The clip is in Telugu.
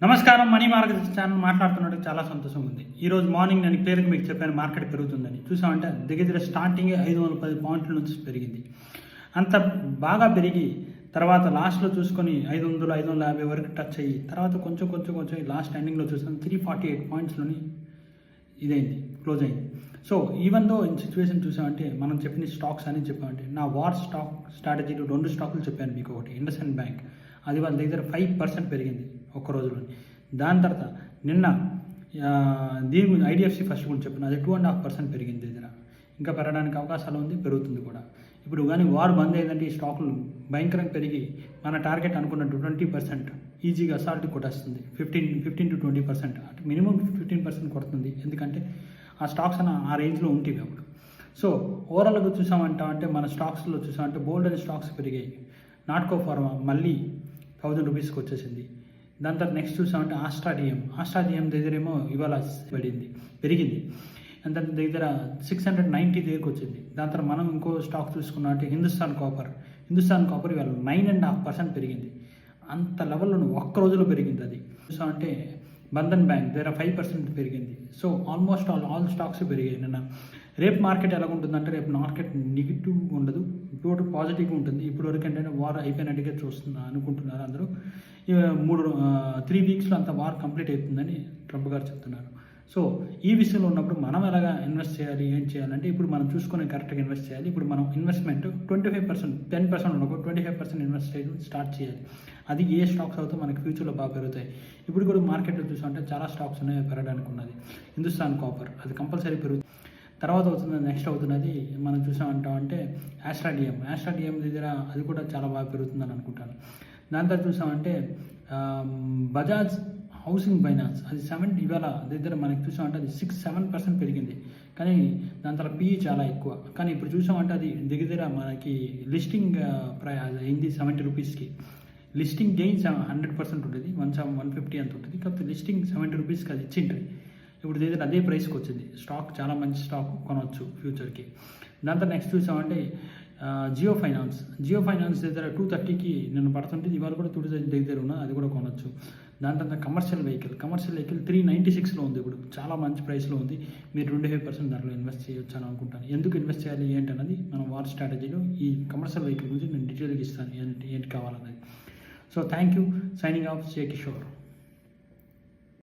నమస్కారం. మనీ మార్కెట్ ఛానల్ మాట్లాడుతున్నట్టు చాలా సంతోషం ఉంది. ఈరోజు మార్నింగ్ నేను క్లియర్గా మీకు చెప్పాను మార్కెట్ పెరుగుతుందని. చూసామంటే దగ్గర స్టార్టింగే 510 పాయింట్ల నుంచి పెరిగింది. అంత బాగా పెరిగి తర్వాత లాస్ట్లో చూసుకొని 500, 550 వరకు టచ్ అయ్యి తర్వాత కొంచెం లాస్ట్ ఎండింగ్లో చూసాను 348 పాయింట్స్లోని ఇదైంది, క్లోజ్ అయింది. So even though in situation చూసామంటే మనం చెప్పిన స్టాక్స్ అని చెప్పామంటే నా వార్ స్టాక్ స్ట్రాటజీలో 2 స్టాకులు చెప్పాను మీకు. ఒకటి ఇండస్ఇండ్ బ్యాంక్, అది వాళ్ళ దగ్గర 5% పెరిగింది ఒక్క రోజులో. దాని తర్వాత నిన్న దీని ఐడిఎఫ్సి ఫస్ట్ గురించి చెప్పిన అది 2.5% పెరిగింది. దగ్గర ఇంకా పెరగడానికి అవకాశాలు ఉంది, పెరుగుతుంది కూడా. ఇప్పుడు కానీ వార్ బంద్ అయిందంటే ఈ స్టాకులు భయంకరంగా పెరిగి మన టార్గెట్ అనుకున్నట్టు 20% ఈజీగా అసాల్ట్ కొట్టేస్తుంది. 15 to 20% అంటే మినిమం 15% కొడుతుంది. ఎందుకంటే ఆ స్టాక్స్ అన్న ఆ రేంజ్లో ఉంటుంది అప్పుడు. సో ఓవరాల్గా చూసామంటే మన స్టాక్స్లో చూసామంటే బోల్డ్ అనే స్టాక్స్ పెరిగాయి. నాట్కో ఫార్మా మళ్ళీ 1000 రూపీస్కి వచ్చేసింది. దాని తర్వాత నెక్స్ట్ చూసామంటే ఆస్ట్రాడియం దగ్గరేమో ఇవాళ పెరిగింది. దాని దగ్గర 690 దగ్గరికి వచ్చింది. దాని తర్వాత మనం ఇంకో స్టాక్ చూసుకున్నా అంటే హిందుస్థాన్ కాపర్ ఇవాళ 9.5% పెరిగింది. అంత లెవెల్లో ఒక్క రోజులో పెరిగింది. అది చూసామంటే బంధన్ బ్యాంక్ దగ్గర 5% పెరిగింది. సో ఆల్మోస్ట్ ఆల్ స్టాక్స్ పెరిగాయి నిన్న. రేపు మార్కెట్ ఎలా ఉంటుందంటే రేపు మార్కెట్ నెగిటివ్ ఉండదు, ఇప్పుడు పాజిటివ్గా ఉంటుంది. ఇప్పుడు వరకు ఏంటంటే వార్ అయిపోయినట్టుగా అనుకుంటున్నారు అందరూ. 3 వీక్స్లో అంత వార్ కంప్లీట్ అవుతుందని ట్రంప్ గారు చెప్తున్నారు. సో ఈ విషయంలో ఉన్నప్పుడు మనం ఎలాగా ఇన్వెస్ట్ చేయాలి, ఏం చేయాలంటే ఇప్పుడు మనం చూసుకొని కరెక్ట్గా ఇన్వెస్ట్ చేయాలి. ఇప్పుడు మనం ఇన్వెస్ట్మెంట్ 25%, 10% ఉండకూడదు, 25% ఇన్వెస్ట్ చేయడం స్టార్ట్ చేయాలి. అది ఏ స్టాక్స్ అవుతాయి మనకి ఫ్యూచర్లో బాగా పెరుగుతాయి. ఇప్పుడు కూడా మార్కెట్లో చూసామంటే చాలా స్టాక్స్ ఉన్నాయి పెరగడానికి ఉన్నది. హిందుస్థాన్ కాపర్ అది కంపల్సరీ పెరుగుతుంది. తర్వాత అవుతుంది నెక్స్ట్ అవుతున్నది మనం చూసామంటే ఆస్ట్రాడియం దగ్గర అది కూడా చాలా బాగా పెరుగుతుందని అనుకుంటాను. దాని తర్వాత చూసామంటే బజాజ్ హౌసింగ్ ఫైనాన్స్ అది ఇవాళ దగ్గర మనకి చూసామంటే అది 6-7% పెరిగింది. కానీ దాని తర్వాత పిఈ చాలా ఎక్కువ. కానీ ఇప్పుడు చూసామంటే అది దగ్గర మనకి లిస్టింగ్ అయింది 70 రూపీస్కి. లిస్టింగ్ గెయిన్ 100% ఉంటుంది, 150 అంత ఉంటుంది. కాకపోతే లిస్టింగ్ 70 రూపీస్కి అది ఇచ్చిండ్రి. ఇప్పుడు దగ్గర అదే ప్రైస్కి వచ్చింది. స్టాక్ చాలా మంచి స్టాక్, కొనవచ్చు ఫ్యూచర్కి. దాంతో నెక్స్ట్ చూసామంటే జియో ఫైనాన్స్ దగ్గర 230కి నేను పడుతుంటే ఇవాళ కూడా 230 దగ్గర ఉన్నా, అది కూడా కొనవచ్చు. దాని తర్వాత కమర్షియల్ వెహికల్ 396లో ఉంది. ఇప్పుడు చాలా మంచి ప్రైస్లో ఉంది. మీరు 25% దాంట్లో ఇన్వెస్ట్ చేయొచ్చు అని అనుకుంటాను. ఎందుకు ఇన్వెస్ట్ చేయాలి ఏంటన్నది మనం వార్ స్ట్రాటజీలో ఈ కమర్షియల్ వెహికల్ గురించి నేను డీటెయిల్గా ఇస్తాను ఏంటి కావాలన్నది. So thank you. Signing off J Kishore.